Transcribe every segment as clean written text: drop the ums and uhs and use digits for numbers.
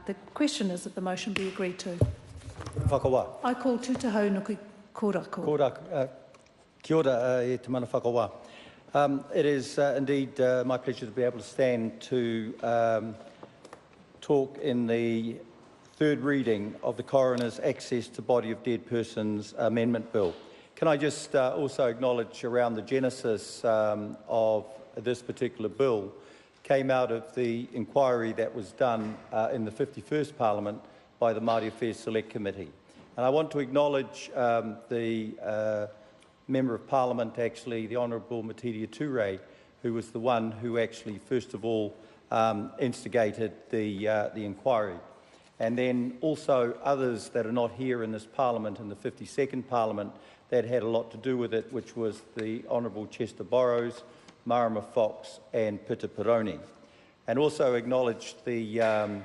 The question is that the motion be agreed to. Whakawa. I call Tūtaho Nuk Korako. Kia ora, e te mana whakawa. It is indeed my pleasure to be able to stand to talk in the third reading of the Coroners' Access to Body of Dead Persons Amendment Bill. Can I just also acknowledge around the genesis of this particular bill came out of the inquiry that was done in the 51st Parliament by the Māori Affairs Select Committee. And I want to acknowledge the Member of Parliament, actually, the Honourable Matiria Ture, who was the one who actually, first of all, instigated the inquiry. And then also others that are not here in this Parliament, in the 52nd Parliament, that had a lot to do with it, which was the Honourable Chester Borrows, Marama Fox and Pita Pironi. And also acknowledge the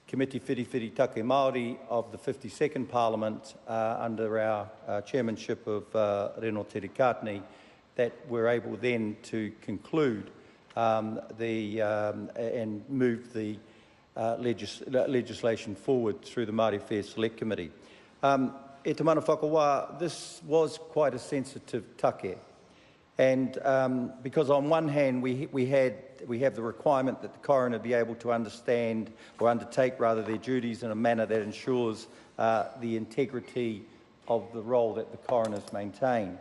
Committee Whiriwhiri Take Māori of the 52nd Parliament under our chairmanship of Reno Terikatni, that were able then to conclude and move the legislation forward through the Māori Affairs Select Committee. E te mana whakawa, this was quite a sensitive take. And because on one hand we have the requirement that the coroner be able to understand or undertake rather their duties in a manner that ensures the integrity of the role that the coroners maintain.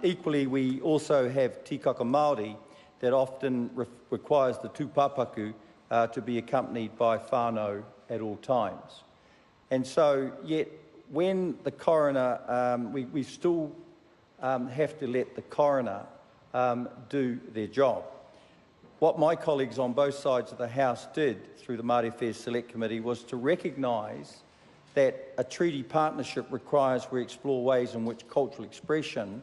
Equally, we also have tikaka Māori that often requires the tūpapaku to be accompanied by whānau at all times. And so, yet, when the coroner, we still have to let the coroner do their job. What my colleagues on both sides of the House did through the Māori Affairs Select Committee was to recognise that a treaty partnership requires we explore ways in which cultural expression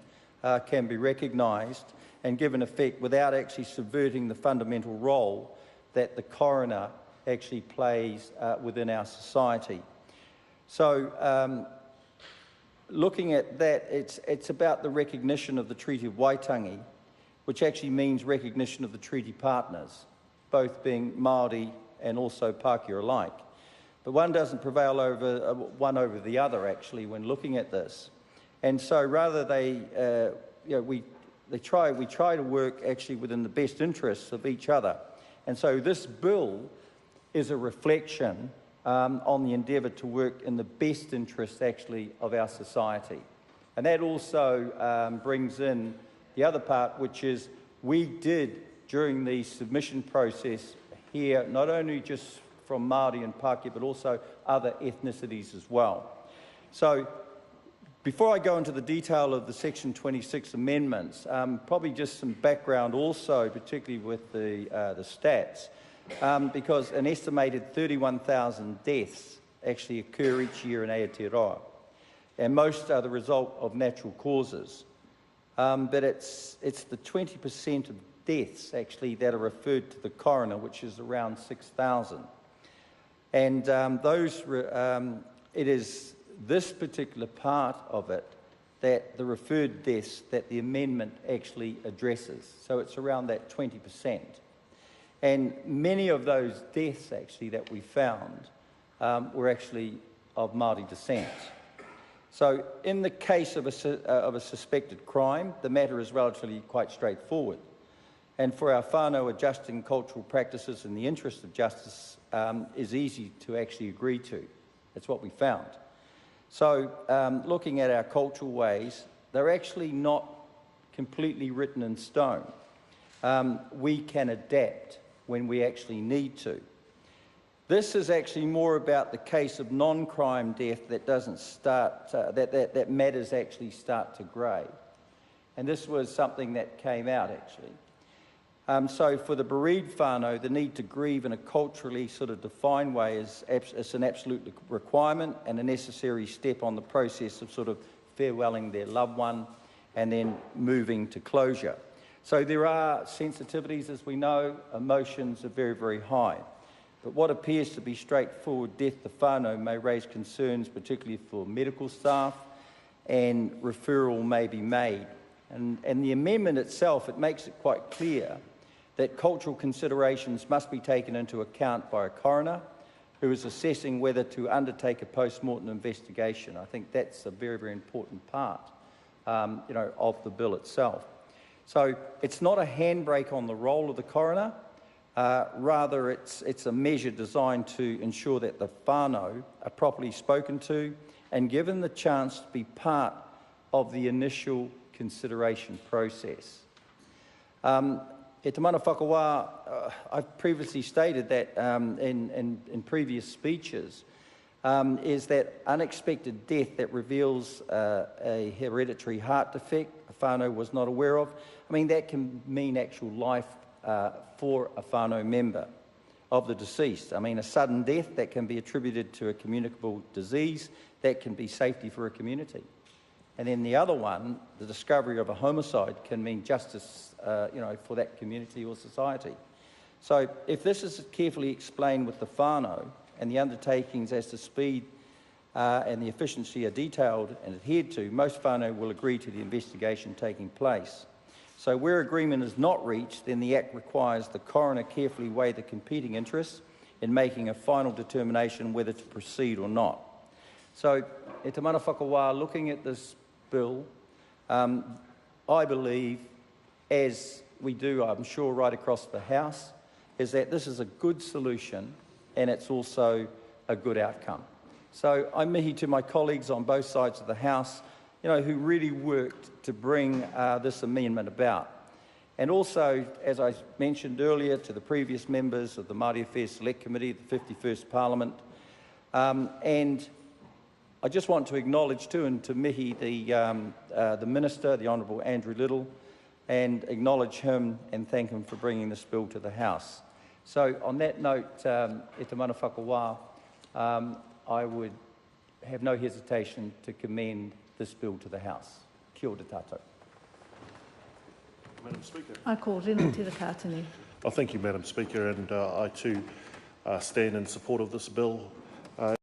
can be recognised and given effect without actually subverting the fundamental role that the coroner actually plays within our society. So, looking at that, it's about the recognition of the Treaty of Waitangi, which actually means recognition of the treaty partners, both being Māori and also Pākehā alike. But one doesn't prevail over one over the other, actually, when looking at this. And so rather we try to work actually within the best interests of each other. And so this bill is a reflection on the endeavour to work in the best interests, actually, of our society. And that also brings in the other part, which is we did, during the submission process, hear not only just from Māori and Pākehā, but also other ethnicities as well. So, before I go into the detail of the Section 26 amendments, probably just some background also, particularly with the stats, because an estimated 31,000 deaths actually occur each year in Aotearoa, and most are the result of natural causes. But it's the 20% of deaths actually that are referred to the coroner, which is around 6,000. And it is this particular part of it that the referred deaths that the amendment actually addresses. So it's around that 20%. And many of those deaths actually that we found were actually of Māori descent. So in the case of a suspected crime, the matter is relatively quite straightforward. And for our whānau, adjusting cultural practices in the interest of justice is easy to actually agree to. That's what we found. So looking at our cultural ways, they're actually not completely written in stone. We can adapt when we actually need to. This is actually more about the case of non-crime death that doesn't start, that matters actually start to grey. And this was something that came out actually. So for the bereaved whānau, the need to grieve in a culturally sort of defined way is an absolute requirement and a necessary step on the process of sort of farewelling their loved one and then moving to closure. So there are sensitivities, as we know, emotions are very, very high. But what appears to be straightforward death to whānau may raise concerns, particularly for medical staff, and referral may be made. And the amendment itself, it makes it quite clear that cultural considerations must be taken into account by a coroner, who is assessing whether to undertake a post-mortem investigation. I think that's a very, very important part, of the bill itself. So it's not a handbrake on the role of the coroner. Rather, it's a measure designed to ensure that the whānau are properly spoken to and given the chance to be part of the initial consideration process. E te mana whakawā, I've previously stated that in previous speeches, is that unexpected death that reveals a hereditary heart defect a whānau was not aware of. I mean, that can mean actual life for a whānau member of the deceased. I mean, a sudden death that can be attributed to a communicable disease, that can be safety for a community. And then the other one, the discovery of a homicide, can mean justice, for that community or society. So if this is carefully explained with the whānau and the undertakings as to speed and the efficiency are detailed and adhered to, most whānau will agree to the investigation taking place. So where agreement is not reached, then the Act requires the coroner carefully weigh the competing interests in making a final determination whether to proceed or not. So, e te mana whakawā, looking at this bill, I believe, as we do, I'm sure, right across the House, is that this is a good solution and it's also a good outcome. So I mihi to my colleagues on both sides of the House, who really worked to bring this amendment about. And also, as I mentioned earlier, to the previous members of the Māori Affairs Select Committee, the 51st Parliament, and I just want to acknowledge too, and to mihi the Minister, the Honourable Andrew Little, and acknowledge him and thank him for bringing this bill to the House. So on that note, e te mana whakawā, I would have no hesitation to commend this bill to the House. Kia ora tātou. Madam Speaker. I call Rena Te Rakatani. Thank you, Madam Speaker, and I too stand in support of this bill.